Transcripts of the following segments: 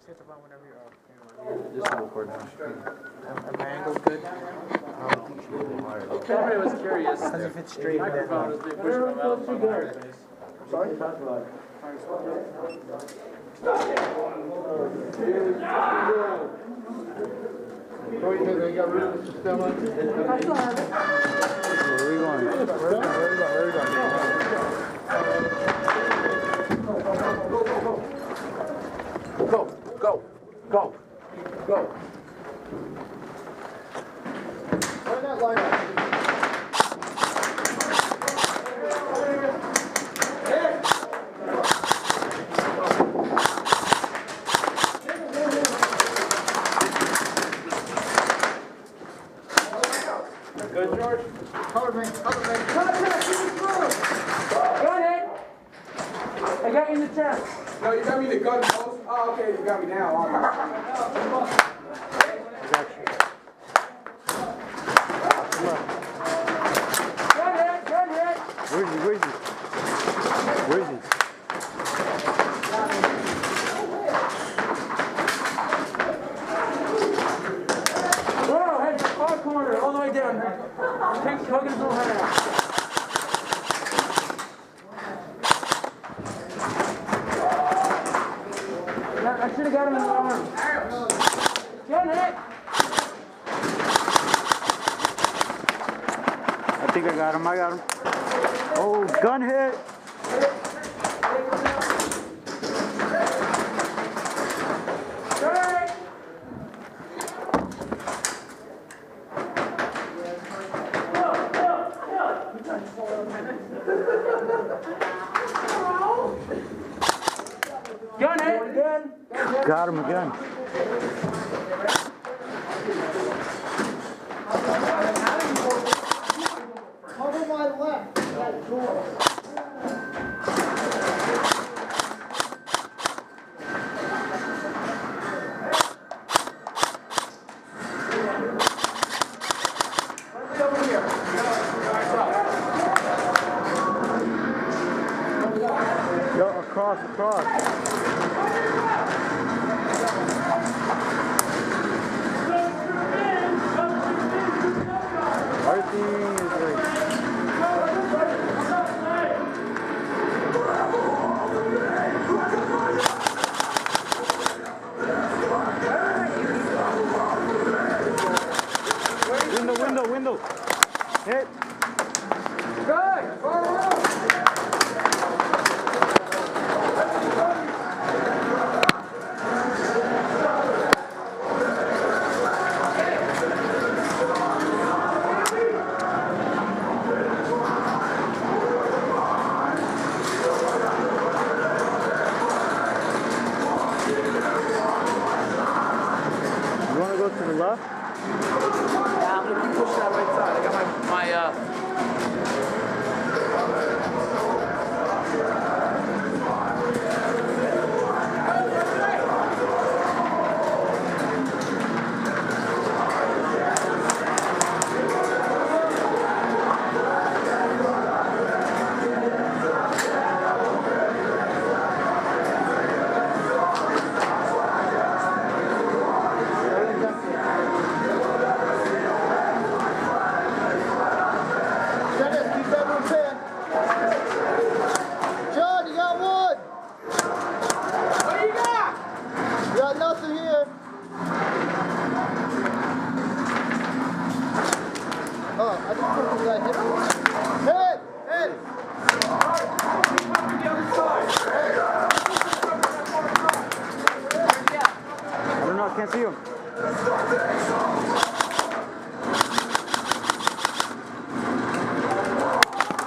hit the button whenever you're up. Just hold for now. My angle's good. Okay, I was curious. Because if it's straight, then. Microphone is being pushed in my mouth from my face. Sorry? So you think they got rid of the system? Where are we going? Go. Why not line up? Good, George? Cover me. Contact, give me through. Go ahead. I got you in the chest. No, you got me the gun post? Oh, okay, you got me now. All right. Go ahead. Where is he? Whoa, head far corner, all the way down. Take hug his little head out. I should have got him in the arm. Gun hit. I think I got him. Oh, gun hit. Strike. Gun hit again. Got him again. Cover my left. That door. Yo, across. Everything is right. Window. Hit. Good. Far around. You want to go to the left? Yeah, I'm gonna keep pushing that right side. I got my Dennis, keep that one pin. John, you got wood. What do you got? You got nothing here. Oh, I just put that hit. Hit! I don't know. I can't see him.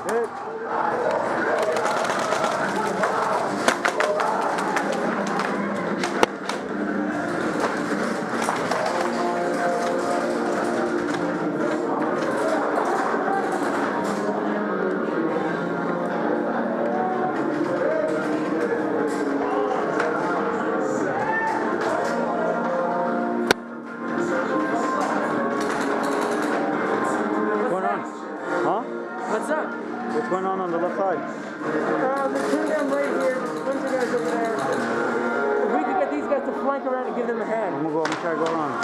Hit. give them a hand. I'm gonna try to go around.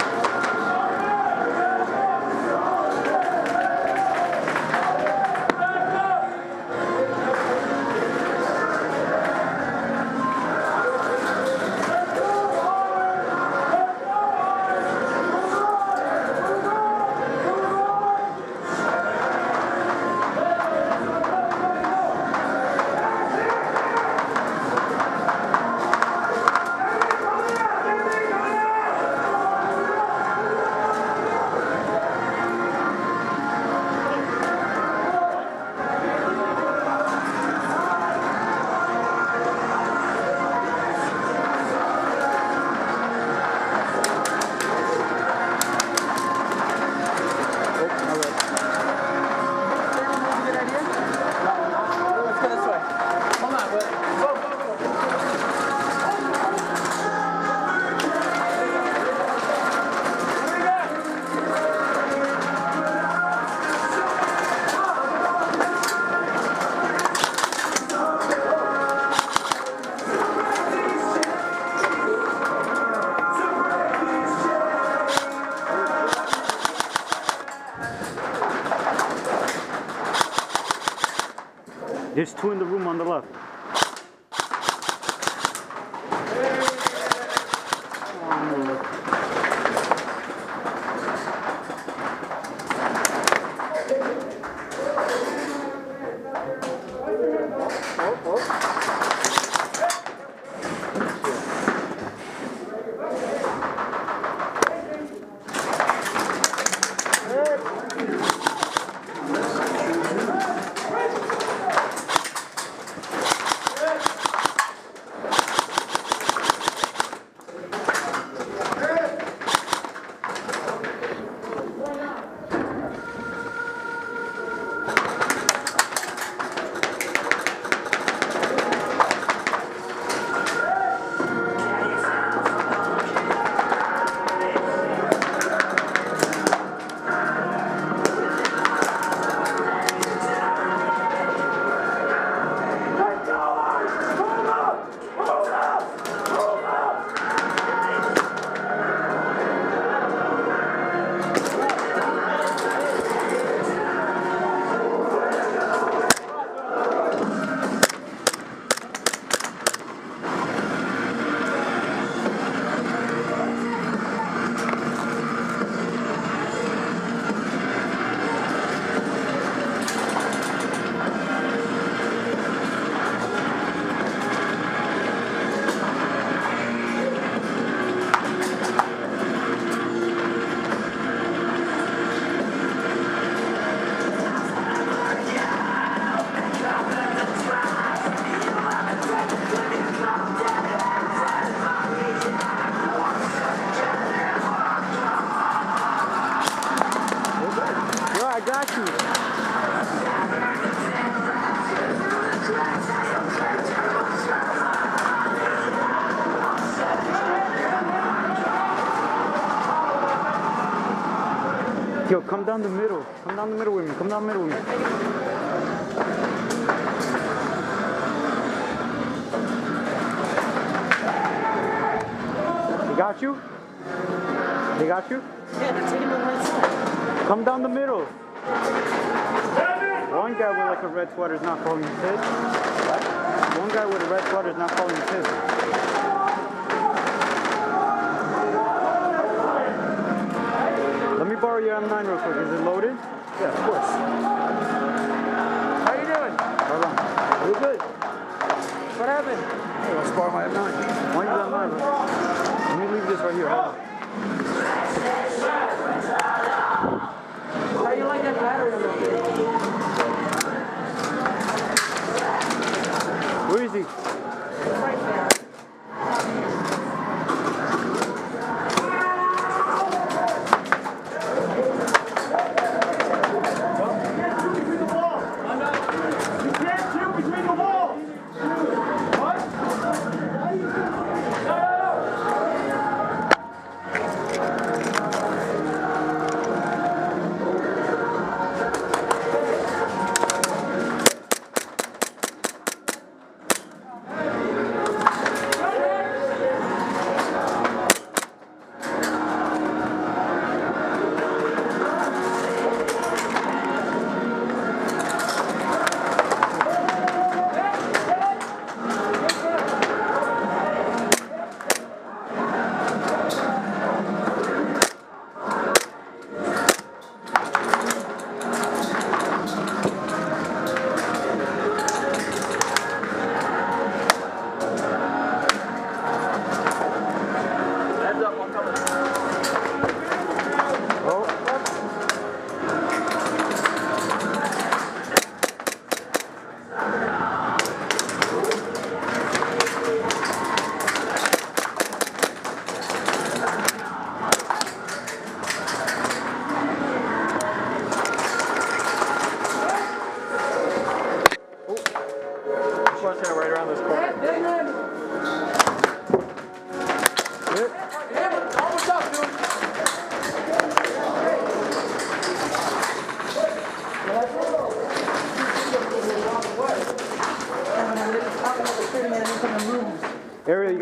Let's go this way. Hold on, wait. Go, go, go. There's two in the room on the left. I got you. Yo, come down the middle. Come down the middle with me. Come down the middle with me. They got you? They got you? Yeah, they're taking the right side. Come down the middle. One guy with like a red sweater is not calling his his. One guy with a red sweater is not calling his his. Let me borrow your M9 real quick. Is it loaded? Yeah, of course. How you doing? Hold on. We're good. What happened? Hey, let's borrow my M9. Why you got M9, bro? Let me leave this right here. Hold on. How you like that battery a little bit? Where is he? Right there.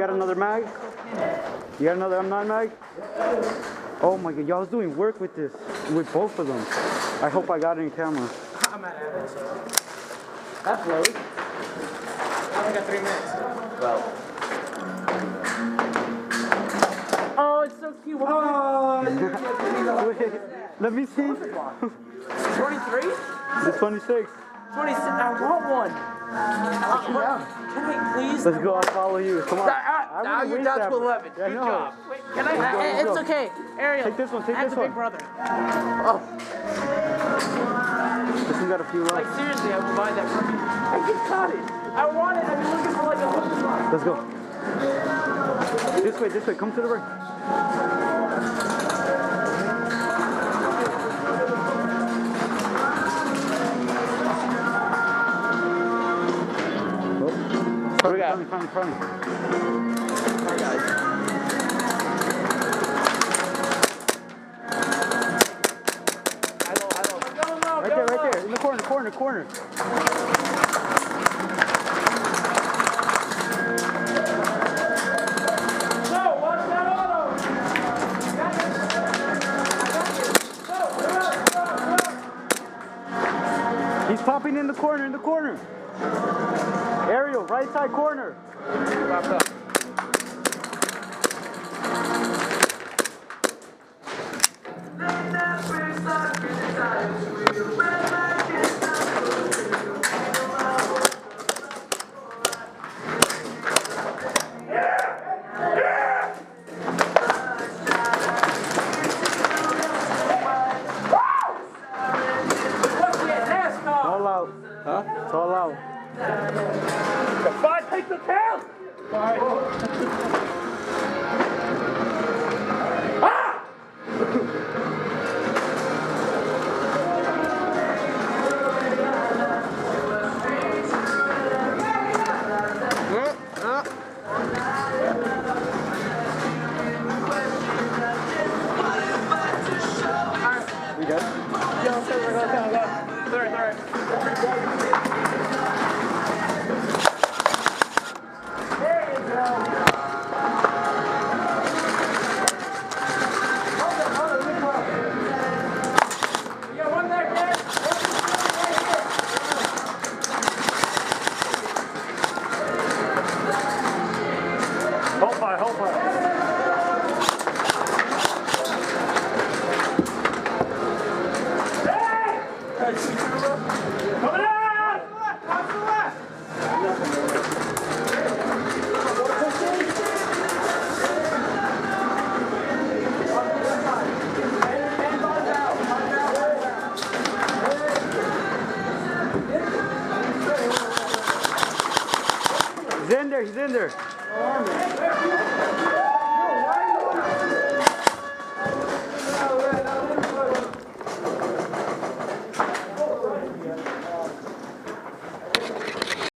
got another mag? You got another M9 mag? Oh my god, y'all's doing work with this, with both of them. I hope I got it in camera. I'm at it. That blows. I only got 3 minutes. Well. Oh, it's so cute. Oh, Wait, let me see. 23? It's 26. 26. I want one. Can I please? Let's go, I'll follow you. Come on. Now you're down to 11. Yeah, I Good know. job. Wait, can I? Let's It's go. okay. Ariel. Take this one, take That's this a big one. brother. This one got a few Like left. seriously, I would buy that for you. I just got it. I want it. I've been looking for like a whole month. Let's go. This way, come to the right. What we got? Front. Alright, guys. Hello. Right there, in the corner. He's popping in the corner. Ariel, right side corner. Popped up. All out. Huh? It's all out. Five, take the count! We good? Sorry. Help her. Coming out! How's the left? He's in there.